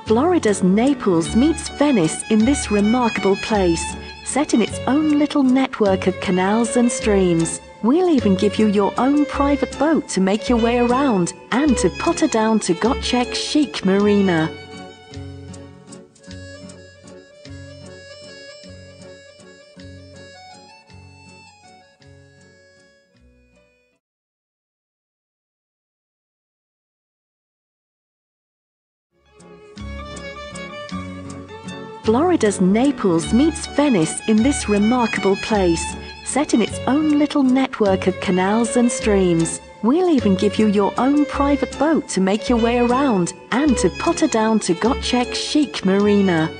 Florida's Naples meets Venice in this remarkable place, set in its own little network of canals and streams. We'll even give you your own private boat to make your way around and to potter down to Gottschalk's chic marina. Florida's Naples meets Venice in this remarkable place, set in its own little network of canals and streams. We'll even give you your own private boat to make your way around and to potter down to Gottschalk's chic marina.